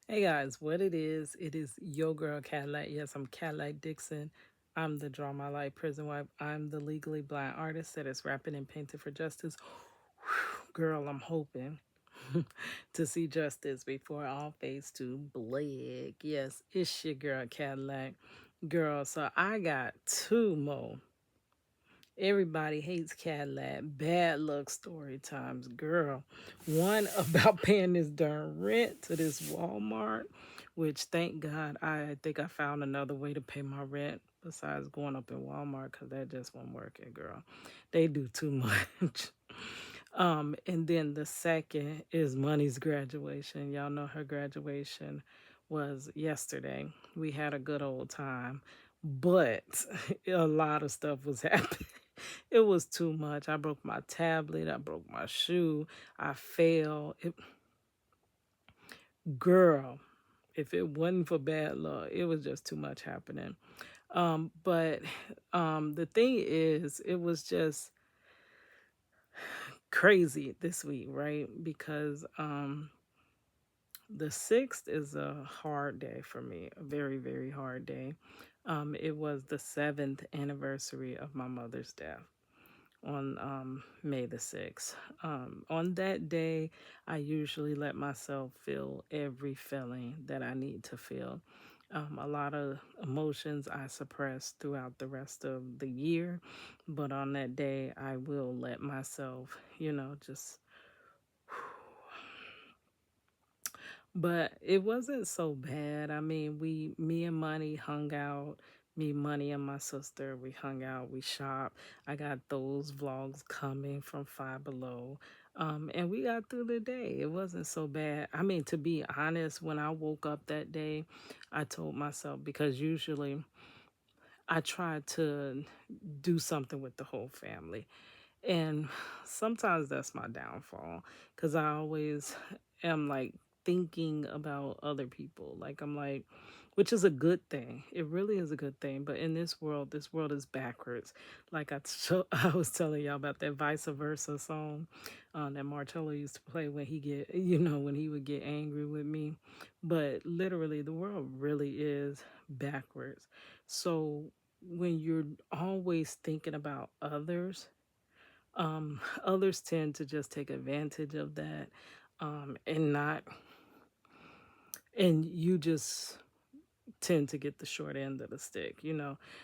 Hey guys, what it is your girl Cadillac. Yes, I'm Cadillac Dixon. I'm the Draw My Life prison wife. I'm the legally blind artist that is rapping and painting for justice. Girl, I'm hoping to see justice before all fades to black. Yes, it's your girl Cadillac. Girl, so I got two more. Everybody hates Cadillac. Bad luck story times, girl. One about paying this darn rent to this Walmart, which thank God I think I found another way to pay my rent besides going up in Walmart because that just won't work it, girl. They do too much. And then the second is Money's graduation. Y'all know her graduation was yesterday. We had a good old time, but a lot of stuff was happening. It was too much. I broke my tablet. I broke my shoe. I fell. Girl, if it wasn't for bad luck, it was just too much happening. But the thing is, it was just crazy this week, right? Because the 6th is a hard day for me, a very, very hard day. It was the 7th anniversary of my mother's death on May the 6th. On that day, I usually let myself feel every feeling that I need to feel. A lot of emotions I suppress throughout the rest of the year, but on that day, I will let myself, just. But it wasn't so bad. I mean, me and Money hung out. Me, Money, and my sister, we hung out, we shopped. I got those vlogs coming from Five Below. And we got through the day. It wasn't so bad. I mean, to be honest, when I woke up that day, I told myself, because usually I try to do something with the whole family. And sometimes that's my downfall because I always am like thinking about other people. Like, I'm like, which is a good thing. It really is a good thing. But in this world is backwards. Like I was telling y'all about that Vice Versa song that Marcello used to play when when he would get angry with me. But literally, the world really is backwards. So when you're always thinking about others, others tend to just take advantage of that, and not, and you just tend to get the short end of the stick.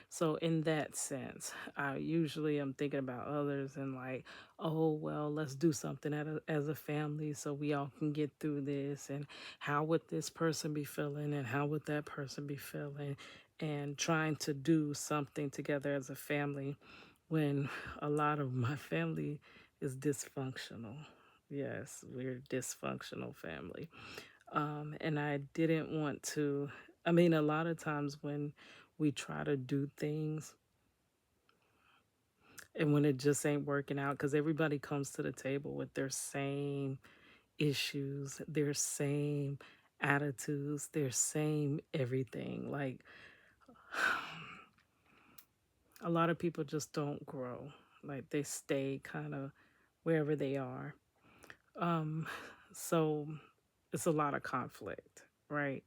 So in that sense, I usually am thinking about others and like, oh well, let's do something as a family so we all can get through this, and how would this person be feeling and how would that person be feeling, and trying to do something together as a family when a lot of my family is dysfunctional. Yes, we're a dysfunctional family. And I didn't want to, I mean, a lot of times when we try to do things and when it just ain't working out, because everybody comes to the table with their same issues, their same attitudes, their same everything. Like, a lot of people just don't grow. Like, they stay kind of wherever they are. Um, so it's a lot of conflict, right?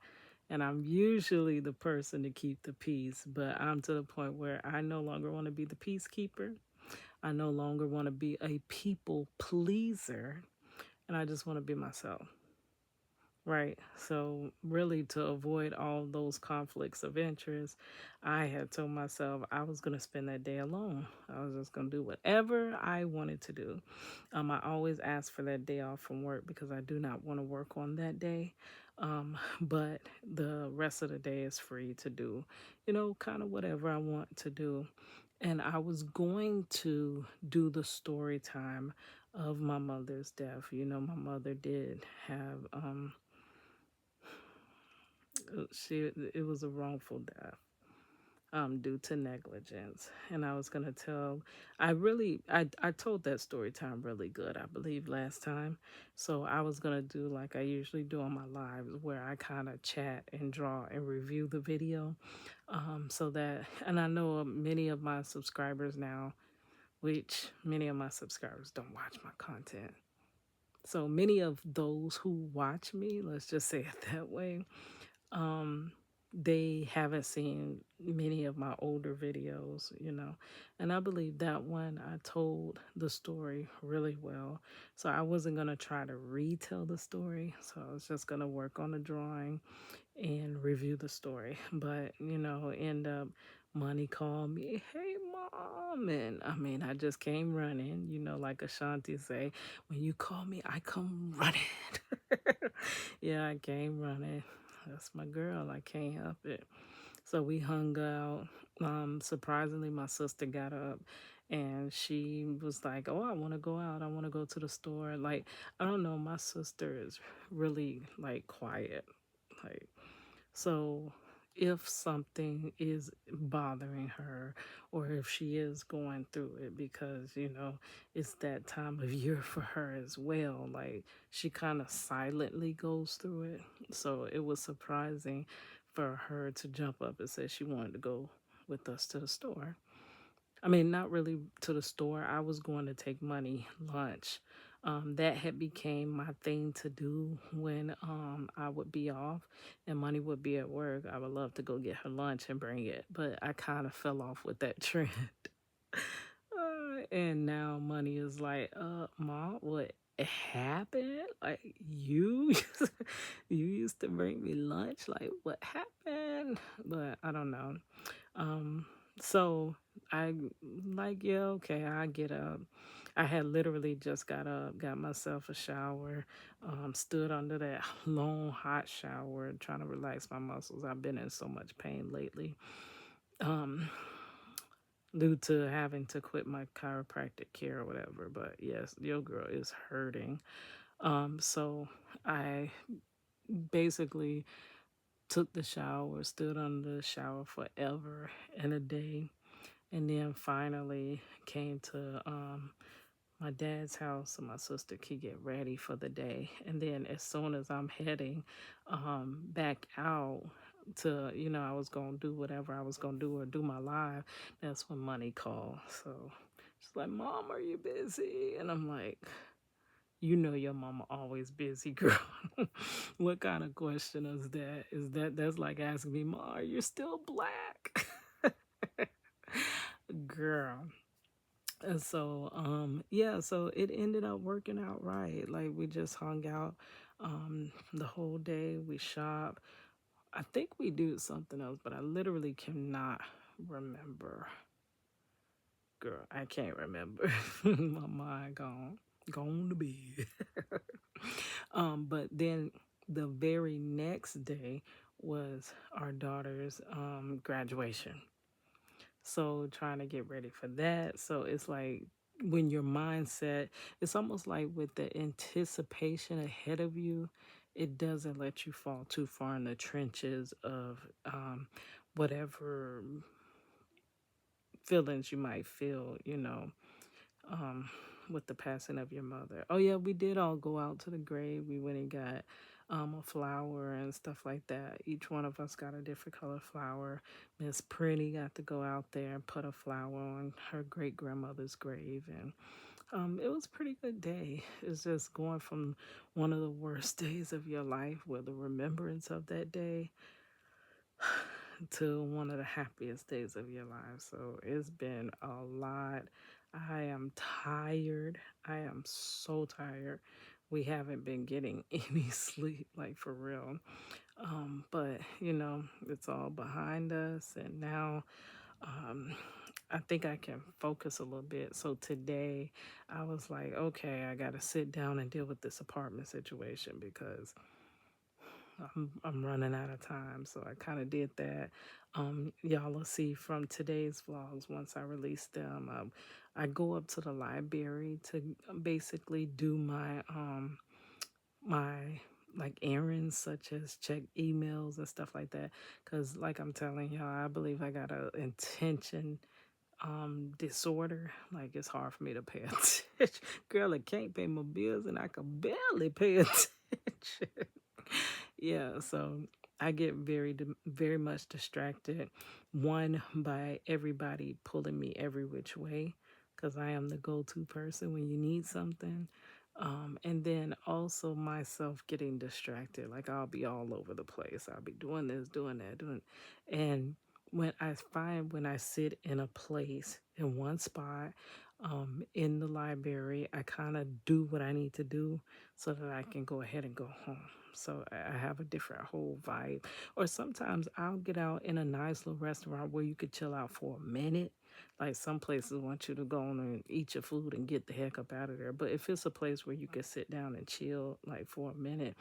And I'm usually the person to keep the peace, but I'm to the point where I no longer want to be the peacekeeper. I no longer want to be a people pleaser, and I just want to be myself. Right. So, really, to avoid all those conflicts of interest, I had told myself I was going to spend that day alone. I was just going to do whatever I wanted to do. I always ask for that day off from work because I do not want to work on that day. But the rest of the day is free to do, kind of whatever I want to do. And I was going to do the story time of my mother's death. My mother did have it was a wrongful death due to negligence. And I was going to tell, I told that story time really good, I believe, last time. So I was going to do like I usually do on my lives, where I kind of chat and draw and review the video. So that, and I know many of my subscribers now, which many of my subscribers don't watch my content. So many of those who watch me, let's just say it that way, um, they haven't seen many of my older videos, and I believe that one I told the story really well. So I wasn't going to try to retell the story. So I was just going to work on the drawing and review the story. But, end up Money called me, "Hey mom." And I mean, I just came running, like Ashanti say, when you call me, I come running. Yeah, I came running. That's my girl. I can't help it. So we hung out. Surprisingly, my sister got up and she was like, "Oh, I want to go out. I want to go to the store." Like, I don't know. My sister is really like quiet. Like, so if something is bothering her or if she is going through it because, it's that time of year for her as well, like she kind of silently goes through it. So it was surprising for her to jump up and say she wanted to go with us to the store. I mean, not really to the store. I was going to take Money lunch. That had became my thing to do when I would be off and Money would be at work. I would love to go get her lunch and bring it, but I kind of fell off with that trend. And now Money is like, Mom, what happened? Like you, you used to bring me lunch. Like what happened? But I don't know. Um, so I like, yeah, okay, I get up. I had literally just got up, got myself a shower, stood under that long hot shower, trying to relax my muscles. I've been in so much pain lately, um, due to having to quit my chiropractic care or whatever. But yes, your girl is hurting. So I basically took the shower, stood under the shower forever and a day, and then finally came to my dad's house so my sister could get ready for the day. And then as soon as I'm heading back out to, I was going to do whatever I was going to do or do my live, that's when Money called. So she's like, "Mom, are you busy?" And I'm like, your mama always busy, girl. What kind of question is that? That's like asking me, "Ma, are you still black?" Girl. And so, yeah, so it ended up working out right. Like we just hung out the whole day. We shopped. I think we do something else, but I literally cannot remember. Girl, I can't remember. My mind gone to bed. But then the very next day was our daughter's graduation. So trying to get ready for that. So it's like when your mindset, it's almost like with the anticipation ahead of you, it doesn't let you fall too far in the trenches of whatever feelings you might feel, um, with the passing of your mother. Oh yeah, we did all go out to the grave. We went and got a flower and stuff like that. Each one of us got a different color flower. Miss Pretty got to go out there and put a flower on her great grandmother's grave, and it was a pretty good day. It's just going from one of the worst days of your life, where the remembrance of that day, to one of the happiest days of your life. So it's been a lot. I am tired. I am so tired. We haven't been getting any sleep, like for real. But it's all behind us, and now um, I think I can focus a little bit. So today, I was like, okay, I got to sit down and deal with this apartment situation because I'm running out of time. So I kind of did that. Y'all will see from today's vlogs once I release them. I go up to the library to basically do my like errands, such as check emails and stuff like that. Cause like I'm telling y'all, I believe I got a intention disorder. Like it's hard for me to pay attention. Girl, I can't pay my bills and I can barely pay attention. Yeah, so I get very much distracted. One, by everybody pulling me every which way, because I am the go-to person when you need something. And then also myself getting distracted. Like I'll be all over the place. I'll be doing this, doing that, doing, and when I sit in a place in one spot, in the library, I kind of do what I need to do so that I can go ahead and go home. So I have a different whole vibe. Or sometimes I'll get out in a nice little restaurant where you could chill out for a minute. Like some places want you to go on and eat your food and get the heck up out of there. But if it's a place where you can sit down and chill like for a minute,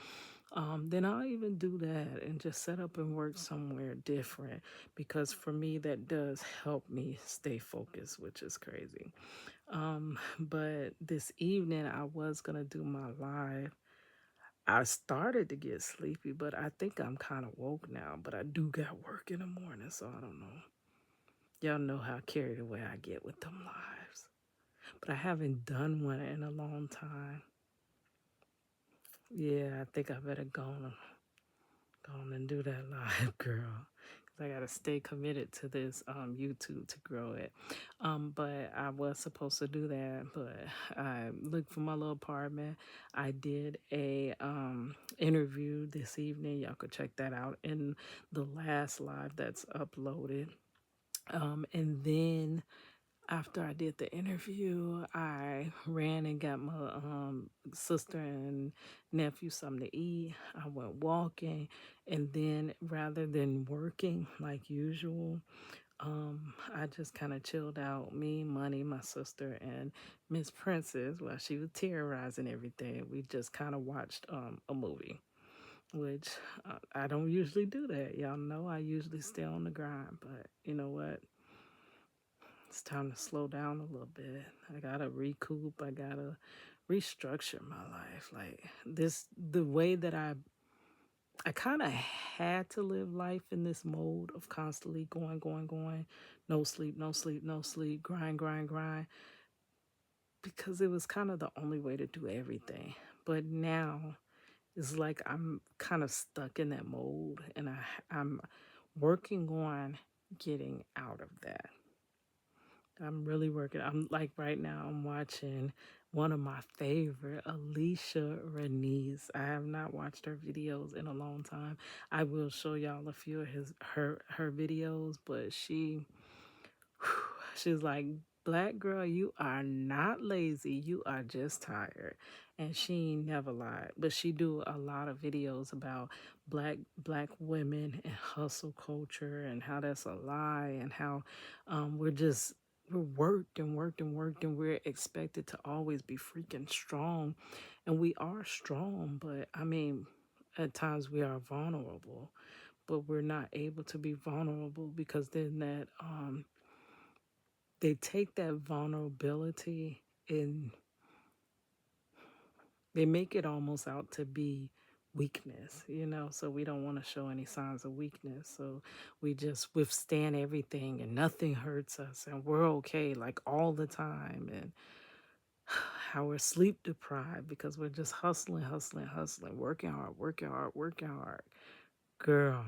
then I'll even do that and just set up and work somewhere different because for me that does help me stay focused, which is crazy. But this evening I was gonna do my live. I started to get sleepy, but I think I'm kind of woke now. But I do got work in the morning, so I don't know. Y'all know how carried away I get with them lives. But I haven't done one in a long time. Yeah, I think I better go on and do that live, girl. Cause I gotta stay committed to this YouTube to grow it. But I was supposed to do that, but I looked for my little apartment. I did a interview this evening. Y'all could check that out in the last live that's uploaded. And then after I did the interview, I ran and got my sister and nephew something to eat. I went walking, and then rather than working like usual, I just kind of chilled out. Me, Money, my sister, and Miss Princess, while she was terrorizing everything, we just kind of watched a movie. Which I don't usually do that. Y'all know I usually stay on the grind, but you know what? It's time to slow down a little bit. I gotta recoup. I gotta restructure my life. Like this, the way that I kind of had to live life in this mode of constantly going, going, going, no sleep, no sleep, no sleep, grind, grind, grind, because it was kind of the only way to do everything. But now it's like I'm kind of stuck in that mode, and I'm working on getting out of that. I'm really working. I'm like right now, I'm watching one of my favorite, Alicia Renese. I have not watched her videos in a long time. I will show y'all a few of her videos, but she's like, Black girl, you are not lazy. You are just tired. And she ain't never lied. But she do a lot of videos about black women and hustle culture and how that's a lie and how we're worked and worked and worked and we're expected to always be freaking strong. And we are strong, but I mean at times we are vulnerable, but we're not able to be vulnerable because then that they take that vulnerability and they make it almost out to be weakness, you know, so we don't want to show any signs of weakness, so we just withstand everything and nothing hurts us and we're okay like all the time, and how we're sleep deprived because we're just hustling, hustling, hustling, working hard, working hard, working hard, girl.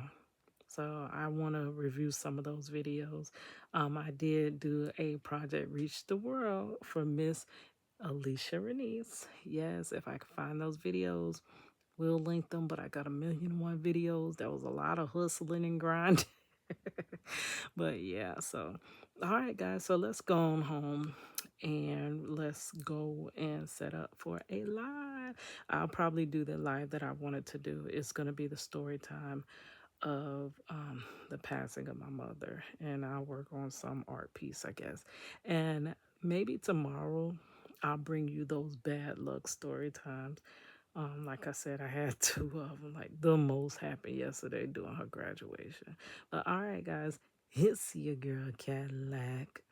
So I want to review some of those videos. I did do a project Reach the World for Miss Alicia Renese. Yes, if I can find those videos, we'll link them. But I got 1,000,001 videos. That was a lot of hustling and grinding. But yeah, so all right, guys. So let's go on home and let's go and set up for a live. I'll probably do the live that I wanted to do. It's gonna be the story time of the passing of my mother, and I'll work on some art piece, I guess. And maybe tomorrow I'll bring you those bad luck story times. Like I said, I had two of them. Like the most happened yesterday doing her graduation. But all right, guys, it's your girl Cadillac.